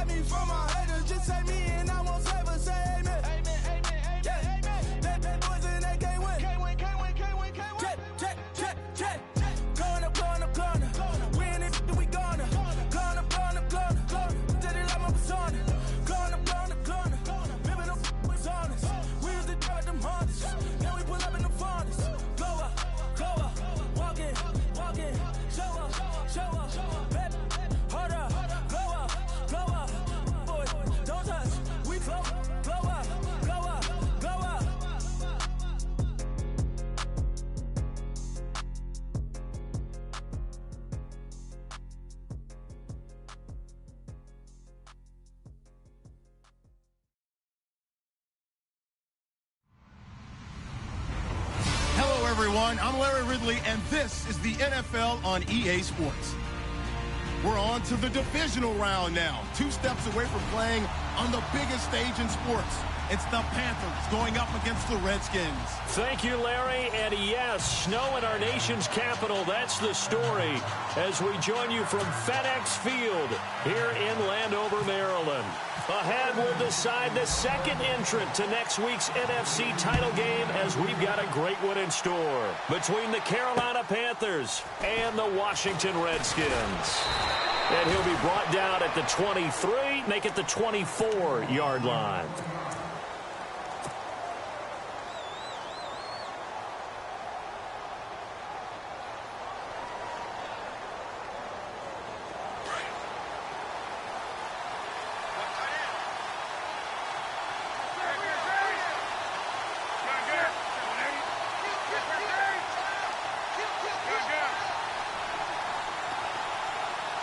Protect me from my haters, just say me and I won't save us. Say amen. Amen, amen, amen, amen. That boys and they can't win. Can't win, can't win, can't win, can't win. Check. Going up. Win it, we gonna. Going up. Tell it like my persona. Going up. Living up was honest. We used to drive them Hondas. Now we pull up in the Fondas. Go up. Walk in. Show up. Baby, hold up. Go up. Boys, don't touch. We flow up. Hello, everyone. I'm Larry Ridley, and this is the NFL on EA Sports. We're on to the divisional round now. 2 steps away from playing on the biggest stage in sports. It's the Panthers going up against the Redskins. Thank you, Larry. And yes, snow in our nation's capital. That's the story as we join you from FedEx Field here in Landover, Maryland. Ahead, we'll decide the second entrant to next week's NFC title game as we've got a great one in store between the Carolina Panthers and the Washington Redskins. And he'll be brought down at the 23, make it the 24-yard line.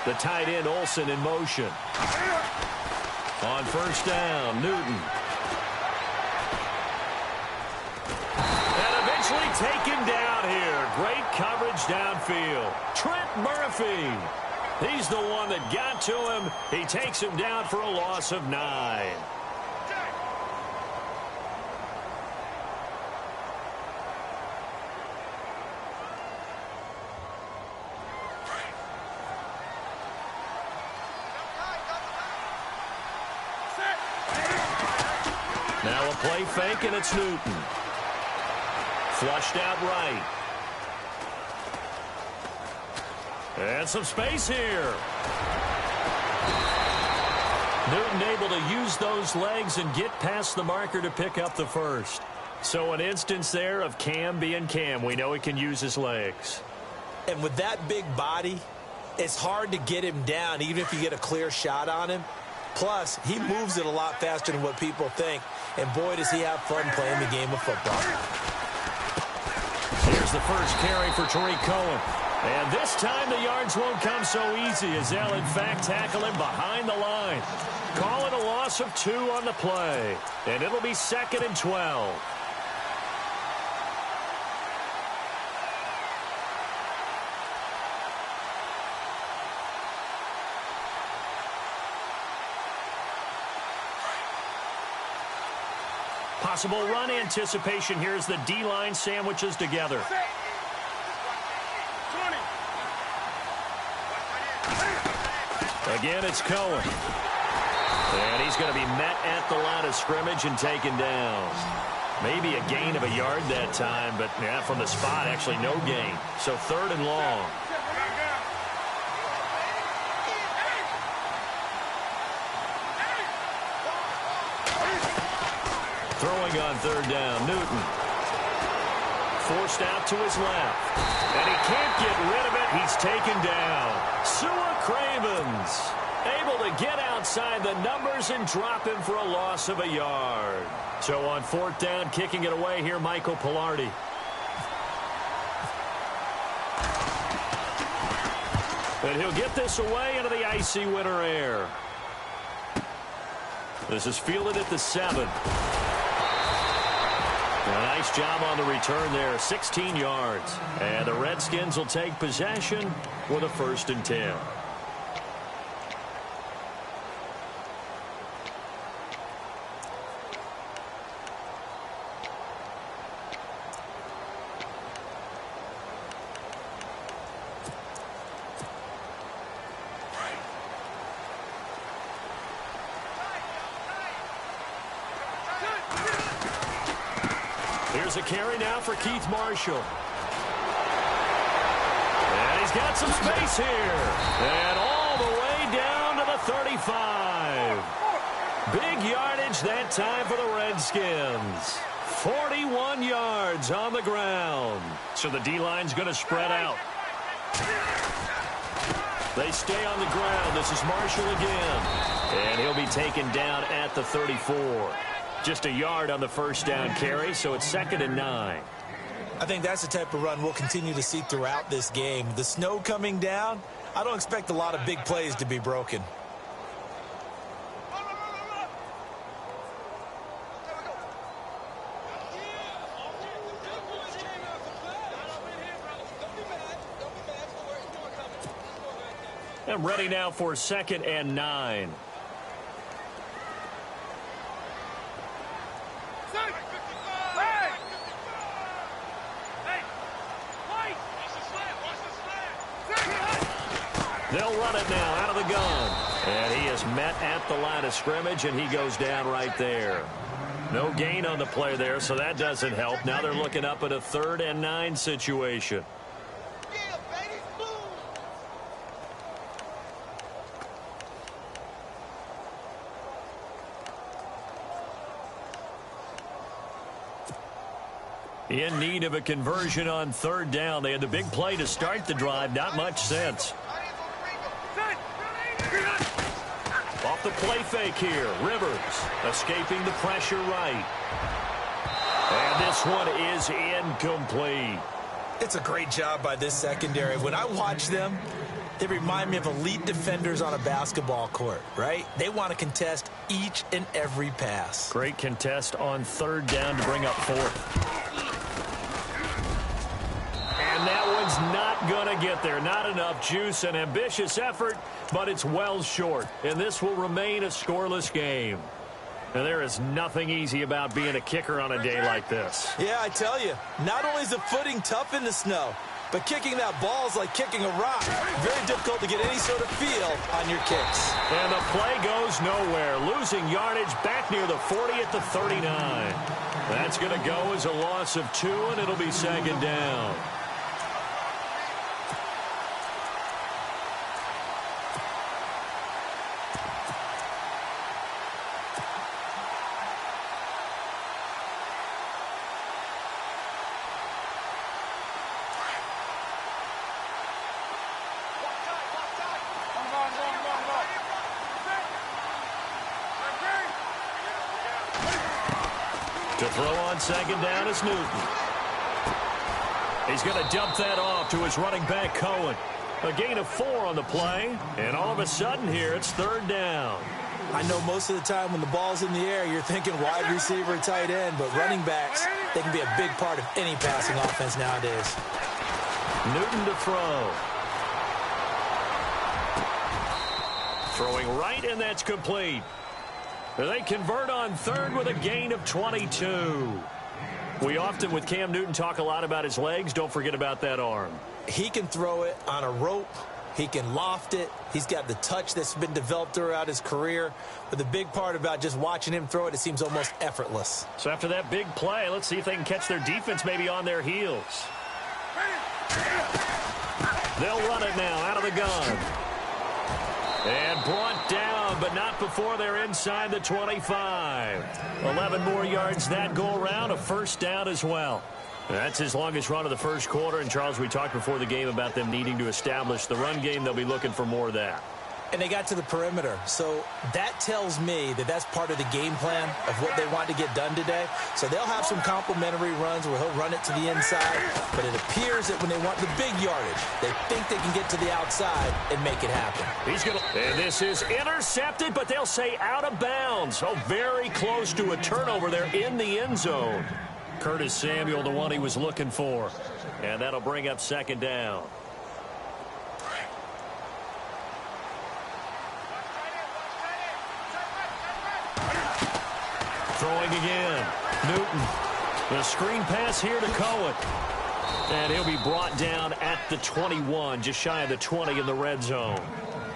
The tight end, Olsen, in motion. On first down, Newton. And eventually taken down here. Great coverage downfield. Trent Murphy. He's the one that got to him. He takes him down for a loss of 9. Now a play fake, and it's Newton. Flushed out right. And some space here. Newton able to use those legs and get past the marker to pick up the first. So an instance there of Cam being Cam. We know he can use his legs. And with that big body, it's hard to get him down, even if you get a clear shot on him. Plus, he moves it a lot faster than what people think. And boy, does he have fun playing the game of football. Here's the first carry for Tariq Cohen. And this time the yards won't come so easy as they'll, in fact, tackle him behind the line. Call it a loss of 2 on the play. And it'll be 2nd and 12. Possible run anticipation here as the D-line sandwiches together. Again, it's Cohen. And he's going to be met at the line of scrimmage and taken down. Maybe a gain of a yard that time, but yeah, from the spot, actually no gain. So 3rd and long. Throwing on 3rd down, Newton. Forced out to his left. And he can't get rid of it. He's taken down. Sua Cravens able to get outside the numbers and drop him for a loss of a yard. So on 4th down, kicking it away here, Michael Pilardi. And he'll get this away into the icy winter air. This is fielded at the 7. A nice job on the return there, 16 yards. And the Redskins will take possession with a 1st and 10. There's a carry now for Keith Marshall. And he's got some space here. And all the way down to the 35. Big yardage that time for the Redskins. 41 yards on the ground. So the D-line's going to spread out. They stay on the ground. This is Marshall again. And he'll be taken down at the 34. Just a yard on the first down carry, so it's 2nd and 9. I think that's the type of run we'll continue to see throughout this game. The snow coming down, I don't expect a lot of big plays to be broken. And ready now for 2nd and 9. They'll run it now out of the gun. And he is met at the line of scrimmage, and he goes down right there. No gain on the play there, so that doesn't help. Now they're looking up at a 3rd and 9 situation. In need of a conversion on 3rd down. They had the big play to start the drive. Not much sense. Off the play fake here. Rivers escaping the pressure right. And this one is incomplete. It's a great job by this secondary. When I watch them, they remind me of elite defenders on a basketball court, right? They want to contest each and every pass. Great contest on 3rd down to bring up 4th. And that one's not going to get there. Not enough juice. An ambitious effort, but it's well short. And this will remain a scoreless game. And there is nothing easy about being a kicker on a day like this. Yeah, I tell you, not only is the footing tough in the snow, but kicking that ball is like kicking a rock. Very difficult to get any sort of feel on your kicks. And the play goes nowhere. Losing yardage back near the 40 at the 39. That's going to go as a loss of 2, and it'll be 2nd down. To throw on 2nd down is Newton. He's going to dump that off to his running back, Cohen. A gain of 4 on the play, and all of a sudden here it's 3rd down. I know most of the time when the ball's in the air, you're thinking wide receiver, tight end, but running backs, they can be a big part of any passing offense nowadays. Newton to throw. Throwing right, and that's complete. They convert on 3rd with a gain of 22. We often, with Cam Newton, talk a lot about his legs. Don't forget about that arm. He can throw it on a rope. He can loft it. He's got the touch that's been developed throughout his career. But the big part about just watching him throw it, it seems almost effortless. So after that big play, let's see if they can catch their defense maybe on their heels. They'll run it now out of the gun. And brought down, but not before they're inside the 25. 11 more yards that go around, a 1st down as well. That's his longest run of the first quarter. And, Charles, we talked before the game about them needing to establish the run game. They'll be looking for more of that. And they got to the perimeter. So that tells me that that's part of the game plan of what they want to get done today. So they'll have some complimentary runs where he'll run it to the inside. But it appears that when they want the big yardage, they think they can get to the outside and make it happen. And this is intercepted, but they'll say out of bounds. Oh, very close to a turnover there in the end zone. Curtis Samuel, the one he was looking for. And that'll bring up 2nd down. Throwing again. Newton. The screen pass here to Cohen. And he'll be brought down at the 21, just shy of the 20 in the red zone.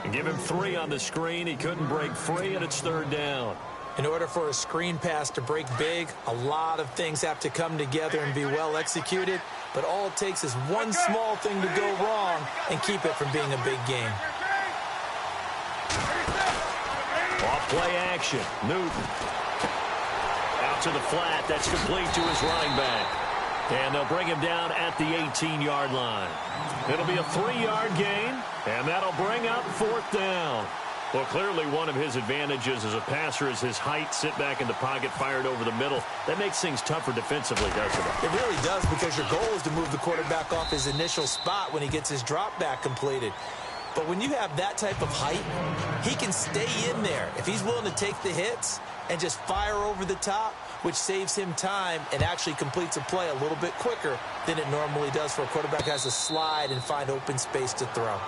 And give him 3 on the screen. He couldn't break free, and it's 3rd down. In order for a screen pass to break big, a lot of things have to come together and be well executed, but all it takes is one small thing to go wrong and keep it from being a big game. Off play action. Newton. Out to the flat. That's complete to his running back. And they'll bring him down at the 18-yard line. It'll be a 3-yard gain, and that'll bring up 4th down. Well, clearly one of his advantages as a passer is his height, sit back in the pocket, fired over the middle. That makes things tougher defensively, doesn't it? It really does, because your goal is to move the quarterback off his initial spot when he gets his drop back completed. But when you have that type of height, he can stay in there if he's willing to take the hits and just fire over the top, which saves him time and actually completes a play a little bit quicker than it normally does for a quarterback who has to slide and find open space to throw.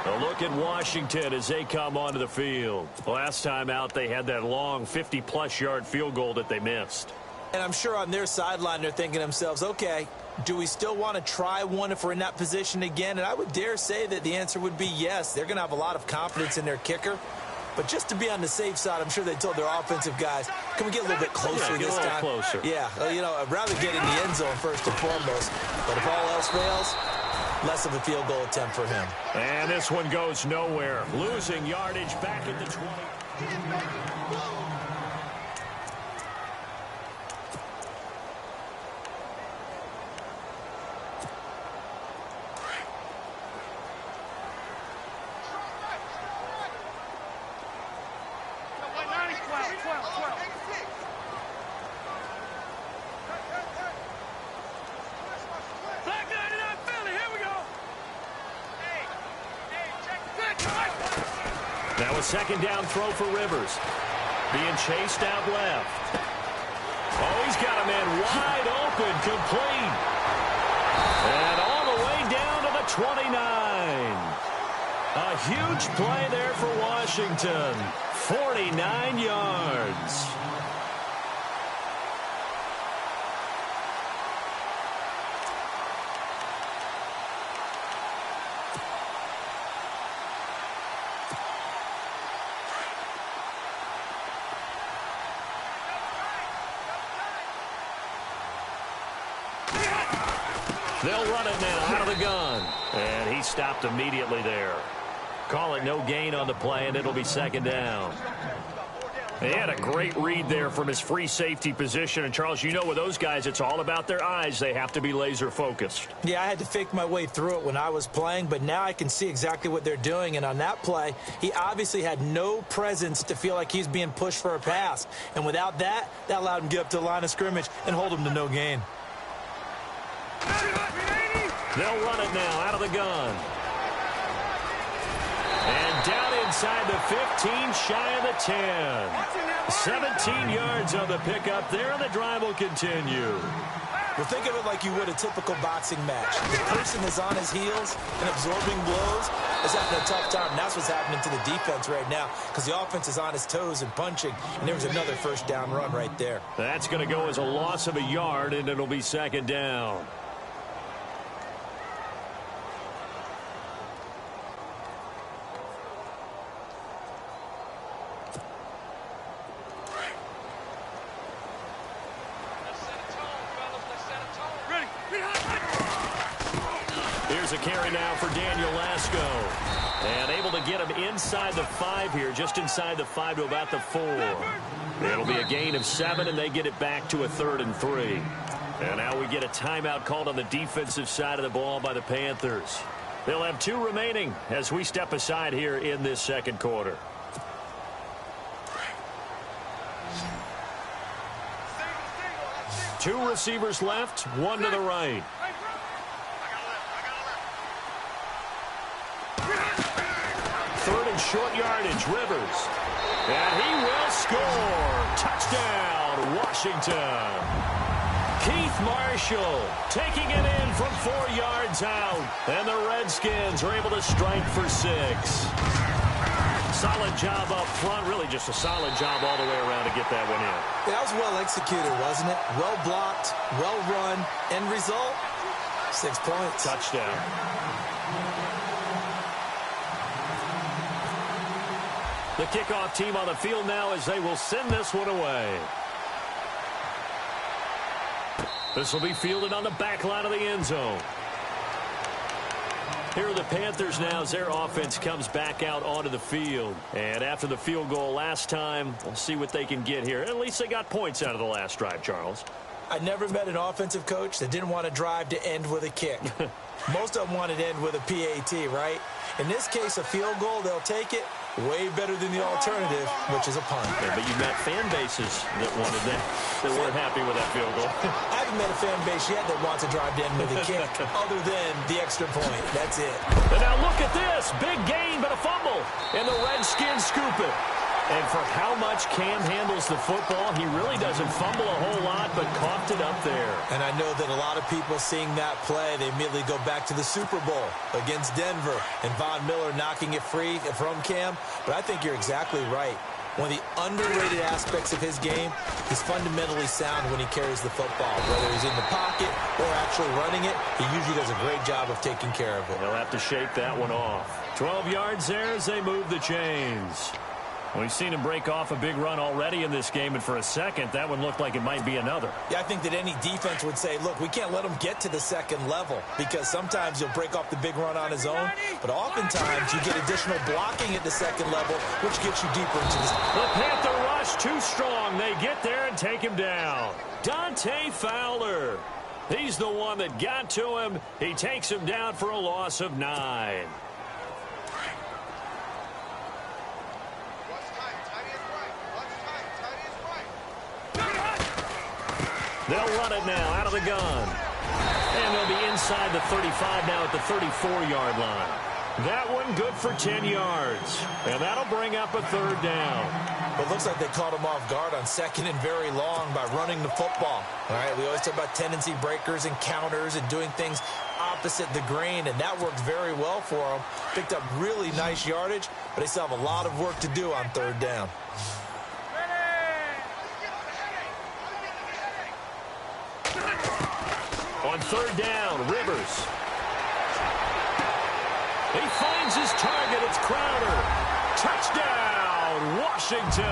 A look at Washington as they come onto the field. Last time out, they had that long 50-plus yard field goal that they missed. And I'm sure on their sideline they're thinking to themselves, okay, do we still want to try one if we're in that position again? And I would dare say that the answer would be yes. They're going to have a lot of confidence in their kicker. But just to be on the safe side, I'm sure they told their offensive guys, can we get a little bit closer this time? Closer. Yeah, you know, I'd rather get in the end zone first and foremost. But if all else fails, less of a field goal attempt for him. And this one goes nowhere. Losing yardage back at the 20. Now a second down throw for Rivers. Being chased out left. Oh, he's got a man wide open, complete. And all the way down to the 29. A huge play there for Washington. 49 yards. They'll run it now out of the gun. And he stopped immediately there. Call it no gain on the play, and it'll be second down. He had a great read there from his free safety position. And, Charles, you know with those guys, it's all about their eyes. They have to be laser focused. Yeah, I had to fake my way through it when I was playing, but now I can see exactly what they're doing. And on that play, he obviously had no presence to feel like he's being pushed for a pass. And without that, that allowed him to get up to the line of scrimmage and hold him to no gain. They'll run it now out of the gun. And down inside the 15, shy of the 10. 17 yards on the pickup there, and the drive will continue. Well, think of it like you would a typical boxing match. The person is on his heels and absorbing blows is having a tough time. And that's what's happening to the defense right now, because the offense is on his toes and punching, and there was another first down run right there. That's going to go as a loss of a yard, and it'll be second down. Here's a carry now for Daniel Lasco. And able to get him inside the 5 here, just inside the 5 to about the 4. It'll be a gain of 7, and they get it back to a 3rd and 3. And now we get a timeout called on the defensive side of the ball by the Panthers. They'll have 2 remaining as we step aside here in this second quarter. Two receivers left, one to the right. Third and short yardage, Rivers. And he will score. Touchdown, Washington. Keith Marshall taking it in from 4 yards out. And the Redskins are able to strike for 6. Solid job up front. Really just a solid job all the way around to get that one in. That was well executed, wasn't it? Well blocked, well run. End result, 6 points. Touchdown. The kickoff team on the field now as they will send this one away. This will be fielded on the back line of the end zone. Here are the Panthers now as their offense comes back out onto the field. And after the field goal last time, we'll see what they can get here. At least they got points out of the last drive, Charles. I never met an offensive coach that didn't want to drive to end with a kick. Most of them wanted to end with a PAT, right? In this case, a field goal, they'll take it. Way better than the alternative, which is a punt. Yeah, but you've met fan bases that wanted that, that weren't happy with that field goal. I haven't met a fan base yet that wants to drive to end with a kick, other than the extra point. That's it. And now look at this. Big gain, but a fumble. And the Redskins scoop it. And for how much Cam handles the football, he really doesn't fumble a whole lot, but coughed it up there. And I know that a lot of people seeing that play, they immediately go back to the Super Bowl against Denver and Von Miller knocking it free from Cam. But I think you're exactly right. One of the underrated aspects of his game, he's fundamentally sound when he carries the football. Whether he's in the pocket or actually running it, he usually does a great job of taking care of it. They'll have to shake that one off. 12 yards there as they move the chains. We've seen him break off a big run already in this game, and for a second, that one looked like it might be another. Yeah, I think that any defense would say, look, we can't let him get to the second level because sometimes he'll break off the big run on his own, but oftentimes you get additional blocking at the second level, which gets you deeper into the... The Panther rush too strong. They get there and take him down. Dante Fowler. He's the one that got to him. He takes him down for a loss of 9. They'll run it now out of the gun. And they'll be inside the 35 now at the 34-yard line. That one good for 10 yards. And that'll bring up a third down. But it looks like they caught him off guard on second and very long by running the football. All right, we always talk about tendency breakers and counters and doing things opposite the grain, and that worked very well for them. Picked up really nice yardage, but they still have a lot of work to do on third down. On third down, Rivers. He finds his target. It's Crowder. Touchdown, Washington.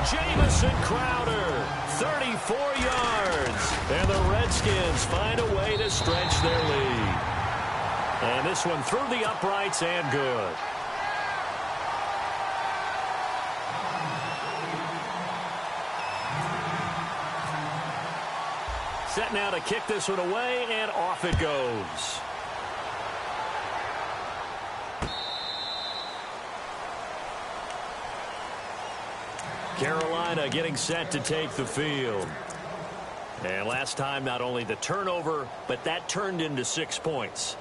Jamison Crowder, 34 yards. And the Redskins find a way to stretch their lead. And this one through the uprights and good. Set now to kick this one away, and off it goes. Carolina getting set to take the field. And last time, not only the turnover, but that turned into 6 points.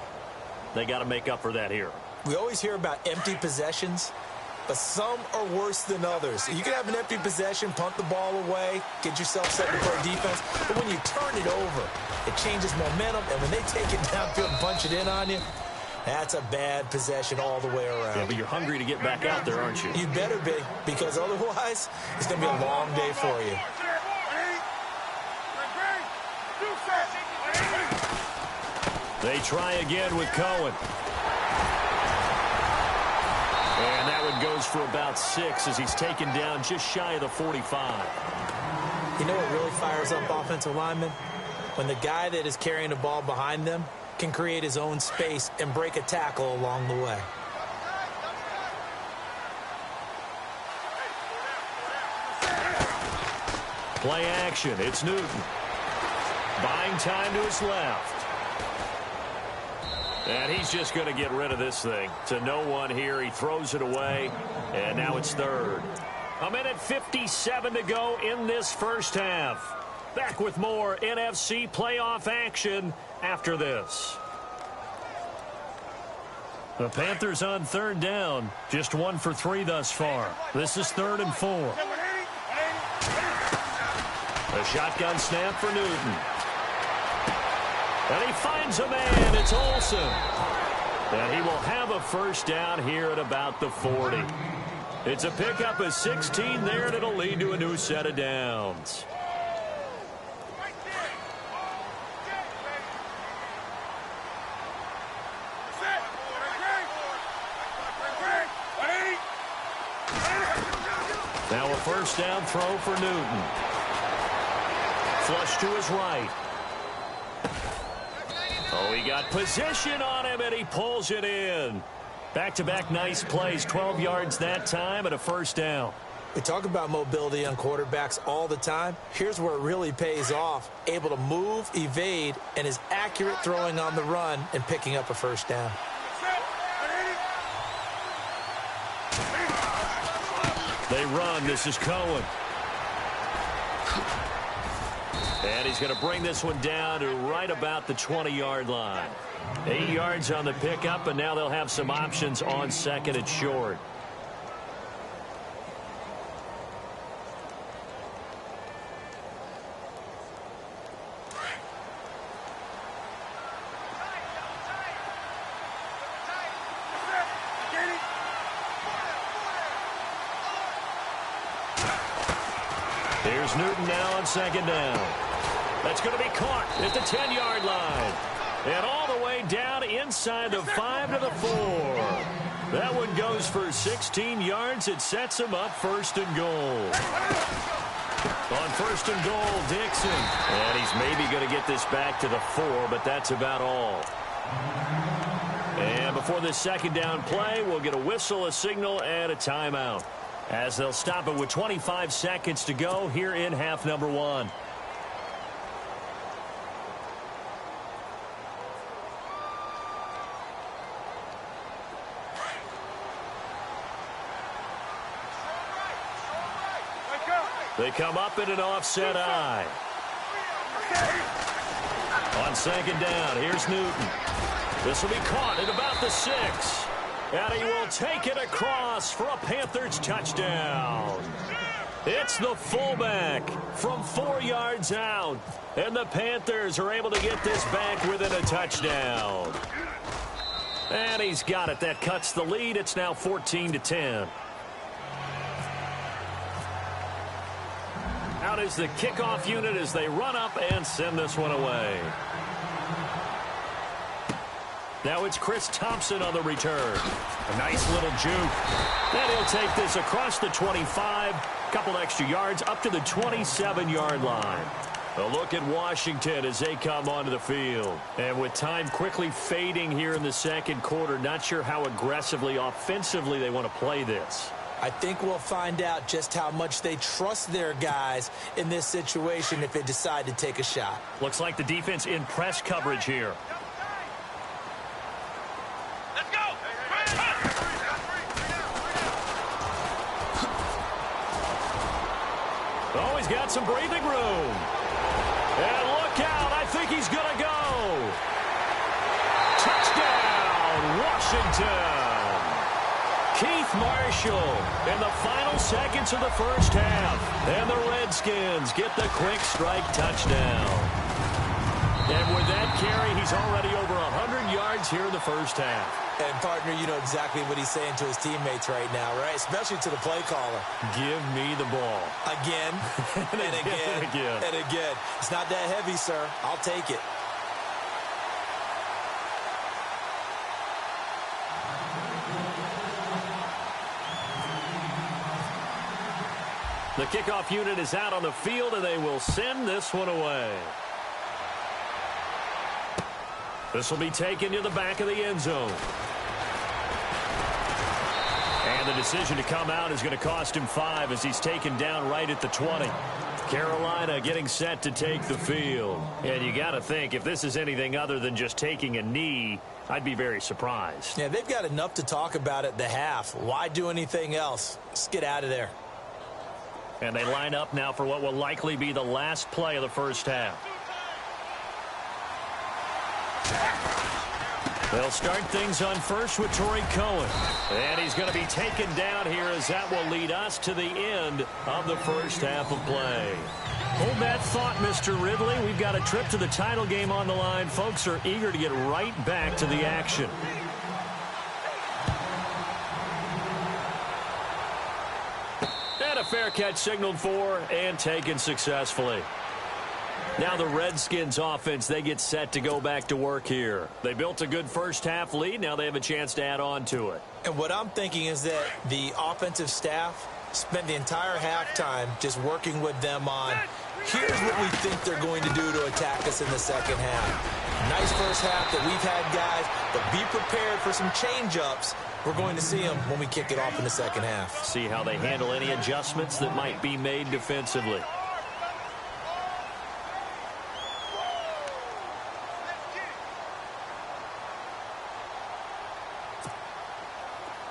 They got to make up for that here. We always hear about empty possessions, but some are worse than others. You can have an empty possession, punt the ball away, get yourself set for a defense, but when you turn it over, it changes momentum, and when they take it downfield and punch it in on you, that's a bad possession all the way around. Yeah, but you're hungry to get back out there, aren't you? You better be, because otherwise, it's going to be a long day for you. They try again with Cohen. And that one goes for about 6 as he's taken down just shy of the 45. You know what really fires up offensive linemen? When the guy that is carrying the ball behind them can create his own space and break a tackle along the way. Play action. It's Newton. Buying time to his left. And he's just going to get rid of this thing. To no one here. He throws it away. And now it's third. A minute 57 to go in this first half. Back with more NFC playoff action after this. The Panthers on third down. Just 1 for 3 thus far. This is 3rd and 4. A shotgun snap for Newton. And he finds a man. It's Olsen. And he will have a first down here at about the 40. It's a pickup of 16 there, and it'll lead to a new set of downs. Now a first down throw for Newton. Flush to his right. Oh, he got position on him, and he pulls it in. Back-to-back nice plays, 12 yards that time, and a first down. We talk about mobility on quarterbacks all the time. Here's where it really pays off. Able to move, evade, and is accurate throwing on the run and picking up a first down. They run. This is Cohen. And he's going to bring this one down to right about the 20-yard line. 8 yards on the pickup, and now they'll have some options on second and short. Here's Newton now on second down. That's going to be caught at the 10-yard line. And all the way down inside the 5 to the 4. That one goes for 16 yards. It sets him up first and goal. On first and goal, Dixon. And he's maybe going to get this back to the 4, but that's about all. And before this second down play, we'll get a whistle, a signal, and a timeout, as they'll stop it with 25 seconds to go here in half number 1. They come up in an offset eye. On second down, here's Newton. This will be caught at about the 6. And he will take it across for a Panthers touchdown. It's the fullback from 4 yards out. And the Panthers are able to get this back within a touchdown. And he's got it. That cuts the lead. It's now 14-10. Out is the kickoff unit as they run up and send this one away. Now it's Chris Thompson on the return. A nice little juke. And he'll take this across the 25, couple extra yards, up to the 27-yard line. A look at Washington as they come onto the field. And with time quickly fading here in the second quarter, not sure how aggressively, offensively they want to play this. I think we'll find out just how much they trust their guys in this situation if they decide to take a shot. Looks like the defense in press coverage here. Let's go! Oh, he's got some breathing room. And look out, I think he's going to go. Touchdown, Washington. Keith Marshall in the final seconds of the first half. And the Redskins get the quick strike touchdown. And with that carry, he's already over 100 yards here in the first half. And, partner, you know exactly what he's saying to his teammates right now, right? Especially to the play caller. Give me the ball. Again, and again, and again. It's not that heavy, sir. I'll take it. The kickoff unit is out on the field, and they will send this one away. This will be taken to the back of the end zone. And the decision to come out is going to cost him 5 as he's taken down right at the 20. Carolina getting set to take the field. And you got to think, if this is anything other than just taking a knee, I'd be very surprised. Yeah, they've got enough to talk about at the half. Why do anything else? Just get out of there. And they line up now for what will likely be the last play of the first half. They'll start things on first with Torrey Cohen. And he's going to be taken down here as that will lead us to the end of the first half of play. Hold that thought, Mr. Ridley. We've got a trip to the title game on the line. Folks are eager to get right back to the action. And a fair catch signaled for and taken successfully. Now the Redskins offense, they get set to go back to work here. They built a good first half lead. Now they have a chance to add on to it. And what I'm thinking is that the offensive staff spent the entire halftime just working with them on, here's what we think they're going to do to attack us in the second half. Nice first half that we've had, guys, but be prepared for some change-ups. We're going to see them when we kick it off in the second half. See how they handle any adjustments that might be made defensively.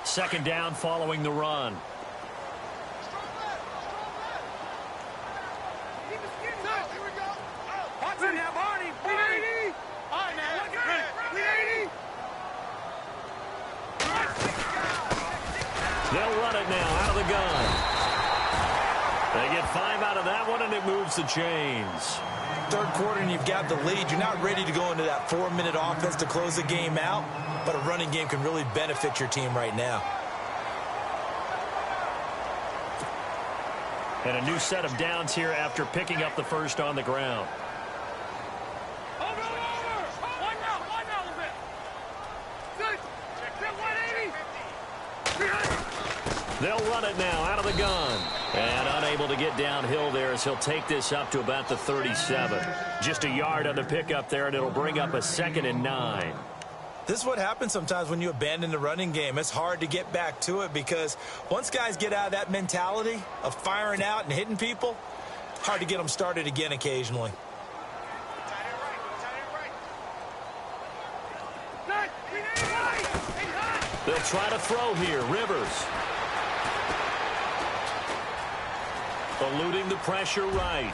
Second down following the run. They'll run it now out of the gun. They get 5 out of that one, and it moves the chains. Third quarter, and you've got the lead. You're not ready to go into that 4-minute offense to close the game out, but a running game can really benefit your team right now. And a new set of downs here after picking up the first on the ground. They'll run it now out of the gun. And unable to get downhill there as he'll take this up to about the 37. Just a yard on the pickup there, and it'll bring up a 2nd and 9. This is what happens sometimes when you abandon the running game. It's hard to get back to it because once guys get out of that mentality of firing out and hitting people, hard to get them started again occasionally. They'll try to throw here. Rivers. Eluding the pressure right.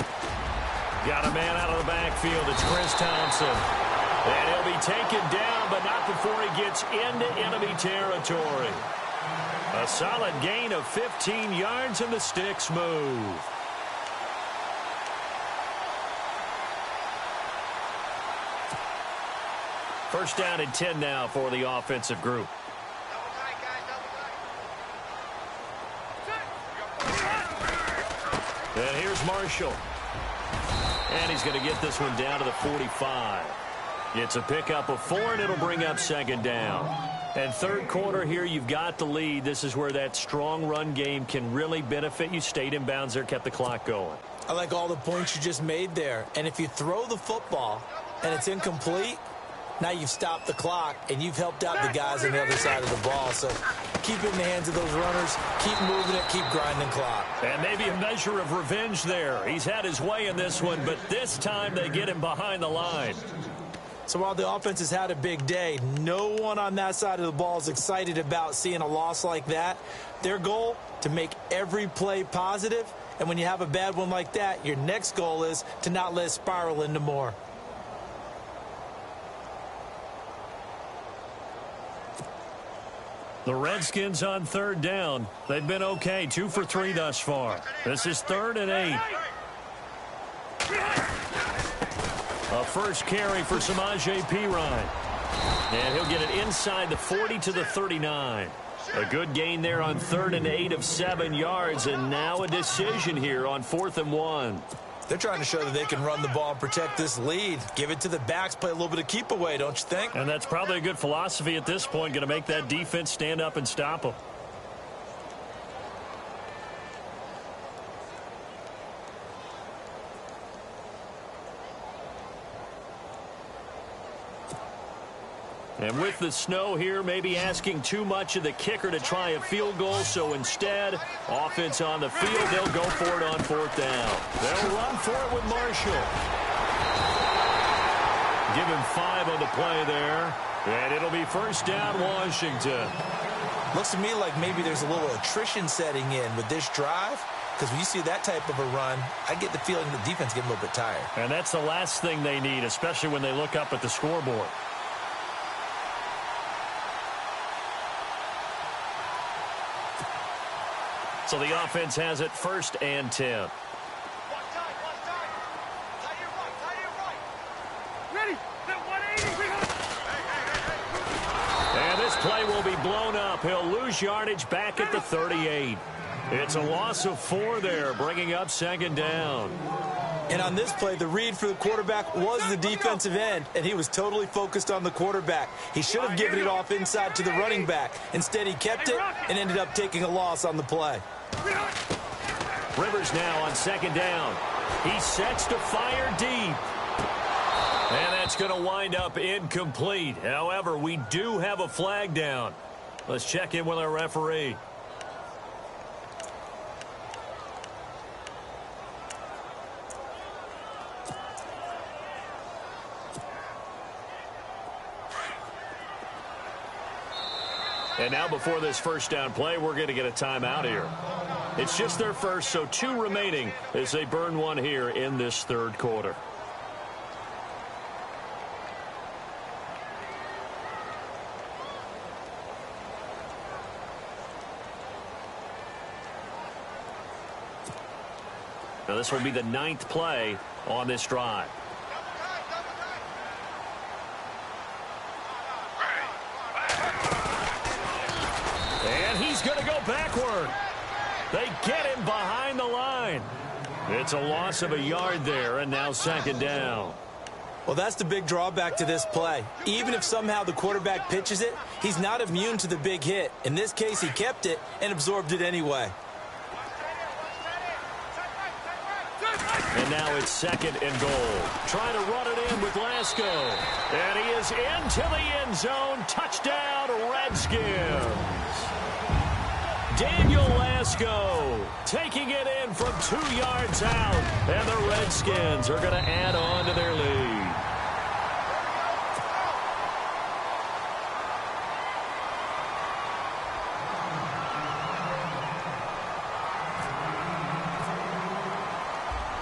Got a man out of the backfield. It's Chris Thompson. And he'll be taken down, but not before he gets into enemy territory. A solid gain of 15 yards, and the sticks move. First down and 10 now for the offensive group. And here's Marshall. And he's going to get this one down to the 45. It's a pickup of 4, and it'll bring up 2nd down. And third quarter here, you've got the lead. This is where that strong run game can really benefit you. Stayed in bounds there, kept the clock going. I like all the points you just made there. And if you throw the football and it's incomplete, now you've stopped the clock and you've helped out the guys on the other side of the ball. So keep it in the hands of those runners. Keep moving it. Keep grinding clock. And maybe a measure of revenge there. He's had his way in this one, but this time they get him behind the line. So while the offense has had a big day, no one on that side of the ball is excited about seeing a loss like that. Their goal, to make every play positive. And when you have a bad one like that, your next goal is to not let it spiral into more. The Redskins on third down. They've been okay, 2 for 3 thus far. This is 3rd and 8. A first carry for Samaje Perine. And he'll get it inside the 40 to the 39. A good gain there on 3rd and 8 of 7 yards. And now a decision here on 4th and 1. They're trying to show that they can run the ball and protect this lead. Give it to the backs, play a little bit of keep away, don't you think? And that's probably a good philosophy at this point. Going to make that defense stand up and stop them. And with the snow here, maybe asking too much of the kicker to try a field goal. So instead, offense on the field, they'll go for it on 4th down. They'll run for it with Marshall. Give him 5 on the play there. And it'll be first down, Washington. Looks to me like maybe there's a little attrition setting in with this drive. Because when you see that type of a run, I get the feeling the defense getting a little bit tired. And that's the last thing they need, especially when they look up at the scoreboard. So the offense has it 1st and 10. And this play will be blown up. He'll lose yardage back at the 38. It's a loss of 4 there, bringing up 2nd down. And on this play, the read for the quarterback was the defensive end, and he was totally focused on the quarterback. He should have given it off inside to the running back. Instead, he kept it and ended up taking a loss on the play. Rivers now on second down. He sets to fire deep. And that's going to wind up incomplete. However, we do have a flag down. Let's check in with our referee. And now before this first down play, we're going to get a timeout here. It's just their first, so 2 remaining as they burn one here in this third quarter. Now this will be the 9th play on this drive. And he's going to go backward. They get him behind the line. It's a loss of a yard there, and now second down. Well, that's the big drawback to this play. Even if somehow the quarterback pitches it, he's not immune to the big hit. In this case, he kept it and absorbed it anyway. And now it's second and goal. Trying to run it in with Lasco. And he is into the end zone. Touchdown, Redskins. Daniel Lasco taking it in from 2 yards out. And the Redskins are going to add on to their lead.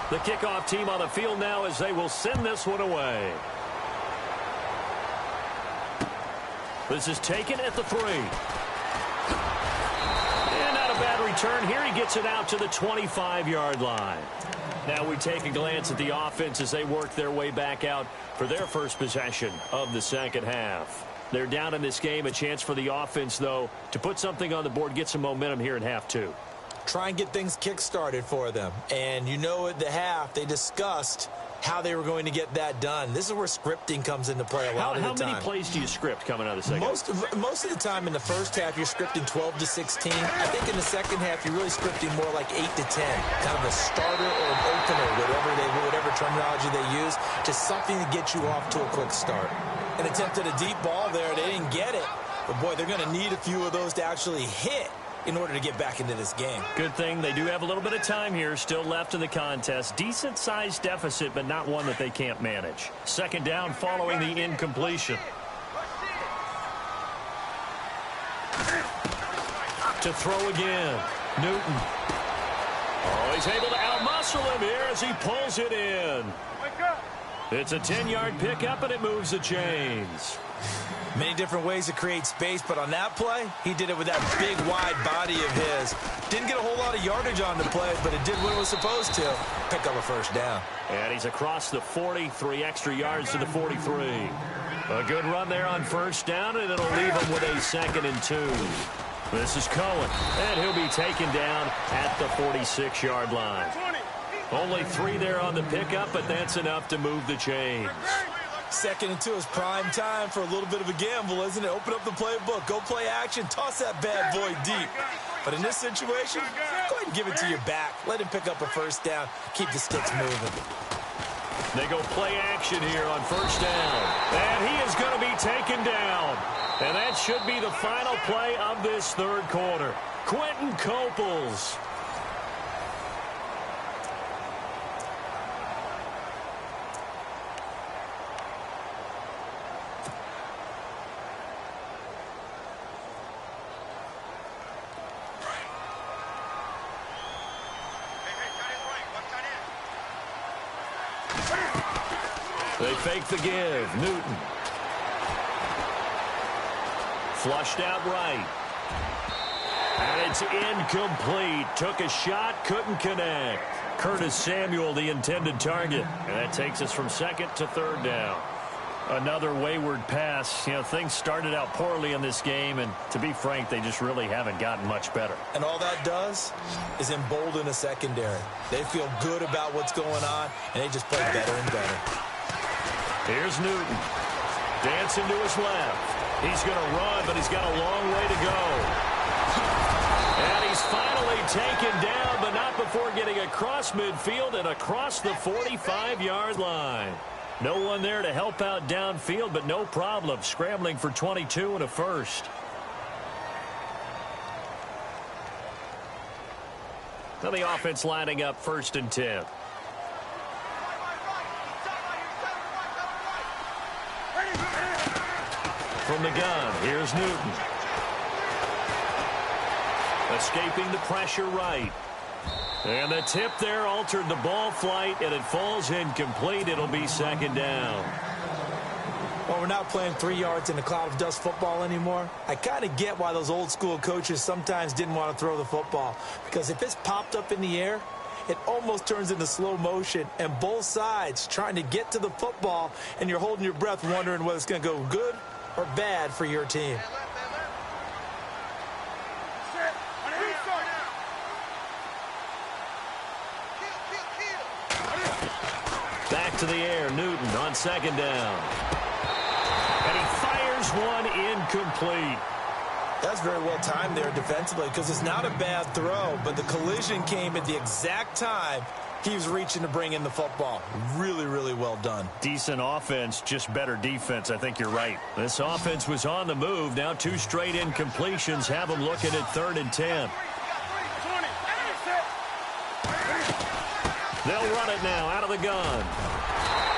The kickoff team on the field now as they will send this one away. This is taken at the 3. And not a bad return here. He gets it out to the 25-yard line. Now we take a glance at the offense as they work their way back out for their first possession of the second half. They're down in this game. A chance for the offense, though, to put something on the board, get some momentum here in half 2. Try and get things kick-started for them. And you know at the half, they discussed how they were going to get that done. This is where scripting comes into play a lot of the time. How many plays do you script coming out of the second? Most of the time in the first half, you're scripting 12 to 16. I think in the second half, you're really scripting more like 8 to 10. Kind of a starter or an opener, whatever terminology they use. Just something to get you off to a quick start. An attempt at a deep ball there. They didn't get it. But, boy, they're going to need a few of those to actually hit in order to get back into this game. Good thing they do have a little bit of time here still left in the contest. Decent-sized deficit, but not one that they can't manage. Second down following the incompletion. To throw again. Newton. Oh, he's able to outmuscle him here as he pulls it in. It's a 10-yard pickup, and it moves the chains. Many different ways to create space, but on that play, he did it with that big, wide body of his. Didn't get a whole lot of yardage on the play, but it did what it was supposed to. Pick up a first down. And he's across the 40, 3 extra yards to the 43. A good run there on first down, and it'll leave him with a 2nd and 2. This is Cohen, and he'll be taken down at the 46-yard line. Only 3 there on the pickup, but that's enough to move the chains. 2nd and 2 is prime time for a little bit of a gamble, isn't it? Open up the playbook, go play action, toss that bad boy deep. But in this situation, go ahead and give it to your back. Let him pick up a first down. Keep the sticks moving. They go play action here on first down. And he is going to be taken down. And that should be the final play of this third quarter. Quentin Coples. They fake the give. Newton. Flushed out right. And it's incomplete. Took a shot, couldn't connect. Curtis Samuel, the intended target. And that takes us from 2nd to 3rd down. Another wayward pass. You know, things started out poorly in this game, and to be frank, they just really haven't gotten much better. And all that does is embolden a secondary. They feel good about what's going on, and they just play better and better. Here's Newton. Dancing to his left. He's going to run, but he's got a long way to go. And he's finally taken down, but not before getting across midfield and across the 45-yard line. No one there to help out downfield, but no problem. Scrambling for 22 and a first. Now the offense lining up 1st and 10. From the gun, here's Newton. Escaping the pressure right. And the tip there altered the ball flight, and it falls incomplete. It'll be 2nd down. Well, we're not playing 3 yards in a cloud of dust football anymore. I kind of get why those old school coaches sometimes didn't want to throw the football. Because if it's popped up in the air, it almost turns into slow motion. And both sides trying to get to the football, and you're holding your breath wondering whether it's going to go good or bad for your team. Back to the air, Newton on 2nd down. And he fires one incomplete. That's very well timed there defensively because it's not a bad throw, but the collision came at the exact time he was reaching to bring in the football. Really, really well done. Decent offense, just better defense. I think you're right. This offense was on the move. Now 2 straight incompletions have them looking at 3rd and 10. They'll run it now out of the gun.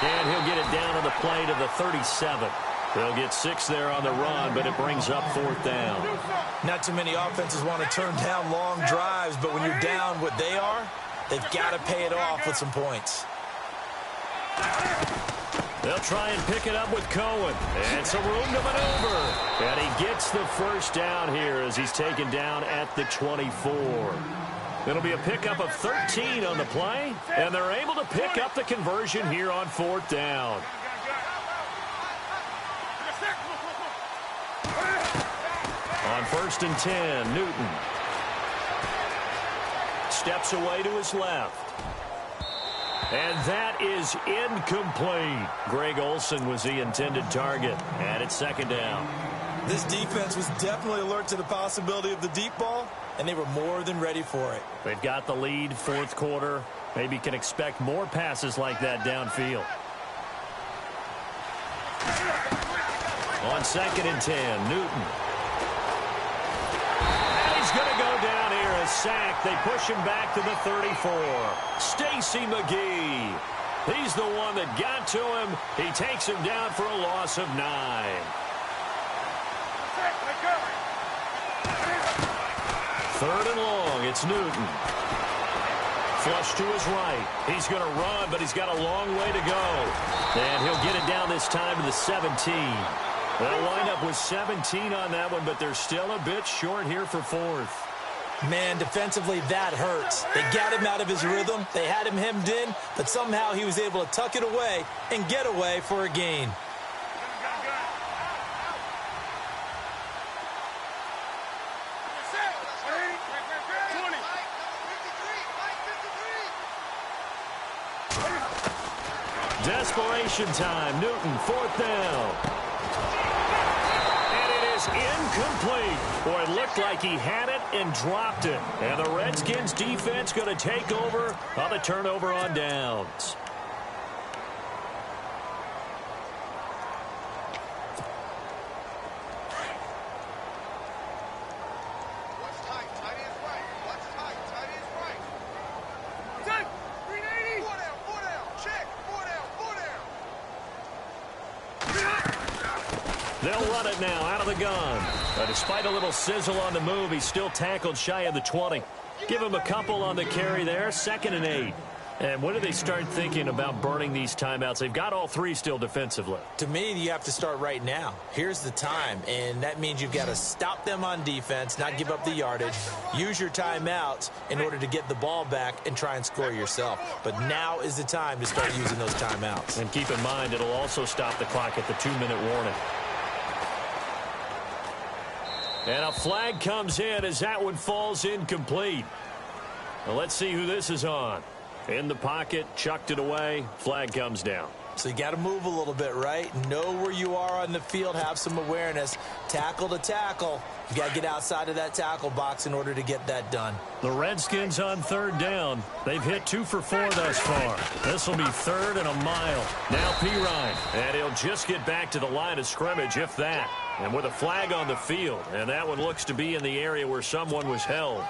And he'll get it down on the play to the 37. They'll get 6 there on the run, but it brings up 4th down. Not too many offenses want to turn down long drives, but when you're down what they are, they've got to pay it off with some points. They'll try and pick it up with Cohen. And some room to maneuver. And he gets the 1st down here as he's taken down at the 24. It'll be a pickup of 13 on the play, and they're able to pick up the conversion here on 4th down. On 1st and 10, Newton steps away to his left. And that is incomplete. Greg Olsen was the intended target, and it's 2nd down. This defense was definitely alert to the possibility of the deep ball, and they were more than ready for it. They've got the lead, 4th quarter. Maybe can expect more passes like that downfield. On 2nd and 10, Newton. And he's going to go down here, a sack. They push him back to the 34. Stacy McGee. He's the one that got to him. He takes him down for a loss of 9. 3rd and long, it's Newton. Flush to his right. He's going to run, but he's got a long way to go. And he'll get it down this time to the 17. They'll wind up with 17 on that one, but they're still a bit short here for 4th. Man, defensively, that hurts. They got him out of his rhythm. They had him hemmed in, but somehow he was able to tuck it away and get away for a gain. Desperation time. Newton, 4th down. And it is incomplete. Boy, it looked like he had it and dropped it. And the Redskins defense going to take over on the turnover on downs. They'll run it now out of the gun. But despite a little sizzle on the move, he's still tackled shy of the 20. Give him a couple on the carry there, 2nd and 8. And when do they start thinking about burning these timeouts? They've got all 3 still defensively. To me, you have to start right now. Here's the time, and that means you've got to stop them on defense, not give up the yardage, use your timeouts in order to get the ball back and try and score yourself. But now is the time to start using those timeouts. And keep in mind, it'll also stop the clock at the 2-minute warning. And a flag comes in as that one falls incomplete. Well, let's see who this is on. In the pocket, chucked it away, flag comes down. So you got to move a little bit, right? Know where you are on the field, have some awareness. Tackle to tackle. You got to get outside of that tackle box in order to get that done. The Redskins on third down. They've hit 2 for 4 thus far. This will be 3rd and a mile. Now Pirine, and he'll just get back to the line of scrimmage, if that. And with a flag on the field, and that one looks to be in the area where someone was held.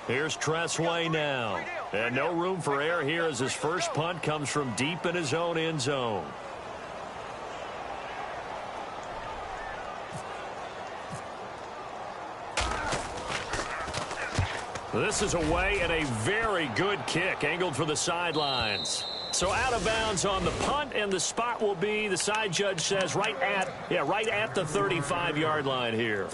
Here's Tressway now. And no room for error here as his first punt comes from deep in his own end zone. This is away and a very good kick angled for the sidelines. So out of bounds on the punt, and the spot will be, the side judge says, right at the 35-yard line here.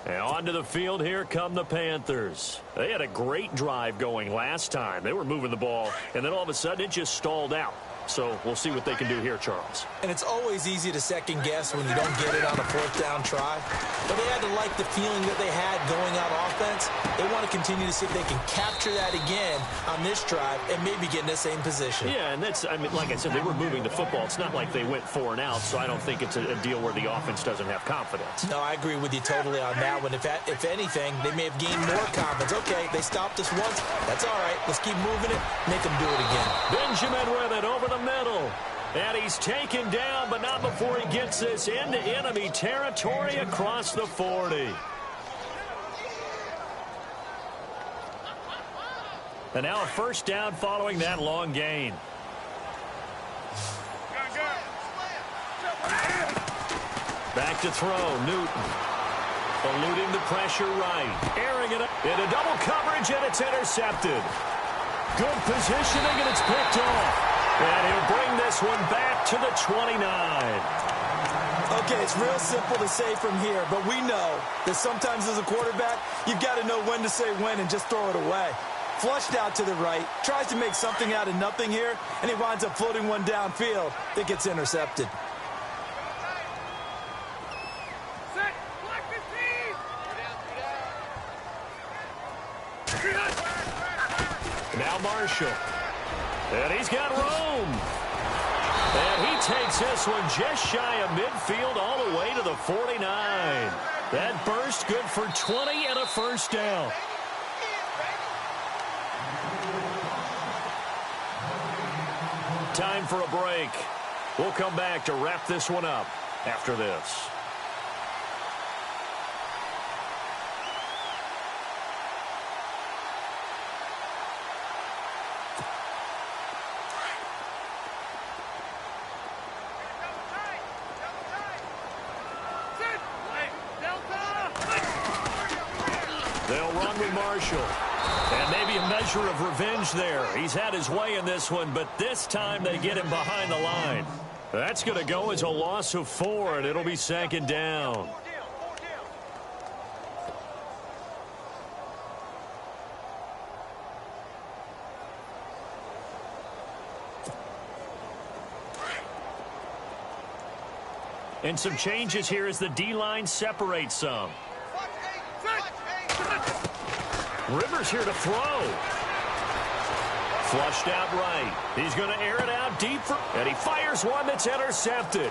And onto the field, here come the Panthers. They had a great drive going last time. They were moving the ball, and then all of a sudden it just stalled out. So we'll see what they can do here, Charles. And it's always easy to second guess when you don't get it on a 4th down try. But they had to like the feeling that they had going out offense. They want to continue to see if they can capture that again on this drive and maybe get in the same position. Yeah, and that's, I mean, like I said, they were moving the football. It's not like they went 4 and out, so I don't think it's a deal where the offense doesn't have confidence. No, I agree with you totally on that one. If anything, they may have gained more confidence. Okay, they stopped us once. That's all right. Let's keep moving it. Make them do it again. Benjamin with it over the middle. And he's taken down, but not before he gets this into enemy territory across the 40. And now a first down following that long gain. Back to throw, Newton. Eluding the pressure right. Airing it up into double coverage, and it's intercepted. Good positioning, and it's picked off. And he'll bring this one back to the 29. Okay, it's real simple to say from here, but we know that sometimes as a quarterback, you've got to know when to say when and just throw it away. Flushed out to the right, tries to make something out of nothing here, and he winds up floating one downfield that gets intercepted. Now Marshall. And he's got room. And he takes this one just shy of midfield all the way to the 49. That burst good for 20 and a first down. Time for a break. We'll come back to wrap this one up after this. They'll run with Marshall. And maybe a measure of revenge there. He's had his way in this one, but this time they get him behind the line. That's going to go as a loss of 4, and it'll be 2nd down. And some changes here as the D-line separates some. Rivers here to throw. Flushed out right. He's going to air it out deep, and he fires one that's intercepted.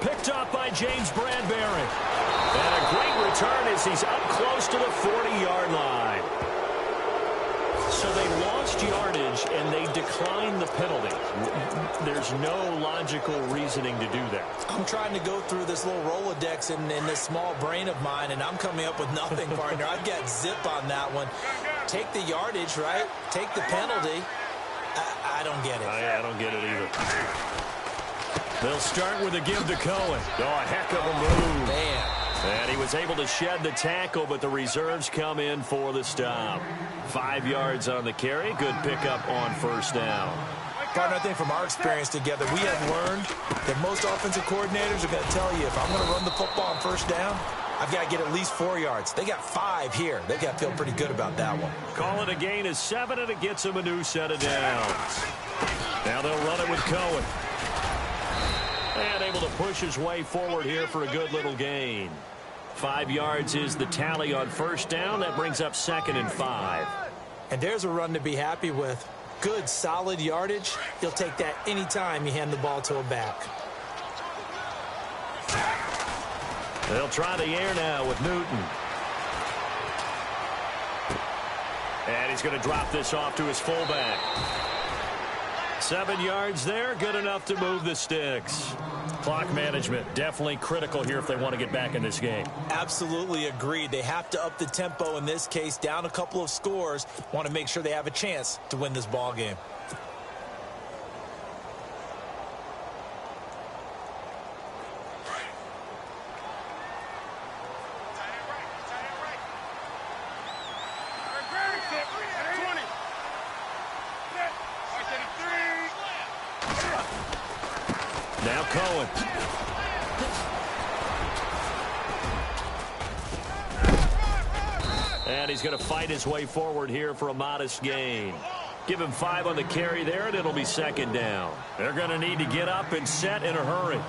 Picked off by James Bradbury. And a great return as he's up close to the 40-yard line. So they lost yardage, and they declined the penalty. There's no logical reasoning to do that. I'm trying to go through this little Rolodex in this small brain of mine, and I'm coming up with nothing, partner. I've got zip on that one. Take the yardage, right? Take the penalty. I don't get it. I don't get it either. They'll start with a give to Cohen. Oh, a heck of a move. Man. And he was able to shed the tackle, but the reserves come in for the stop. 5 yards on the carry. Good pickup on first down. Partner, I think from our experience together, we have learned that most offensive coordinators are going to tell you, if I'm going to run the football on first down, I've got to get at least 4 yards. They got 5 here. They've got to feel pretty good about that one. Call it a gain of 7, and it gets them a new set of downs. Now they'll run it with Cohen. And able to push his way forward here for a good little gain. 5 yards is the tally on first down. That brings up 2nd and 5. And there's a run to be happy with. Good, solid yardage. You'll take that anytime you hand the ball to a back. They'll try the air now with Newton. And he's going to drop this off to his fullback. 7 yards there, good enough to move the sticks. Clock management, definitely critical here if they want to get back in this game. Absolutely agreed. They have to up the tempo in this case, down a couple of scores. Want to make sure they have a chance to win this ball game. Now Cohen. And he's going to fight his way forward here for a modest gain. Give him 5 on the carry there, and it'll be 2nd down. They're going to need to get up and set in a hurry.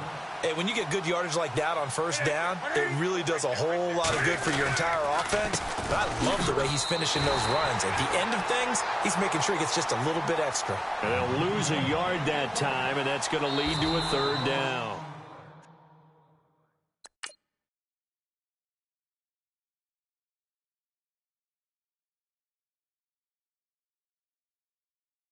Hey, when you get good yardage like that on 1st down, it really does a whole lot of good for your entire offense. But I love the way he's finishing those runs. At the end of things, he's making sure he gets just a little bit extra. And they'll lose a yard that time, and that's going to lead to a 3rd down.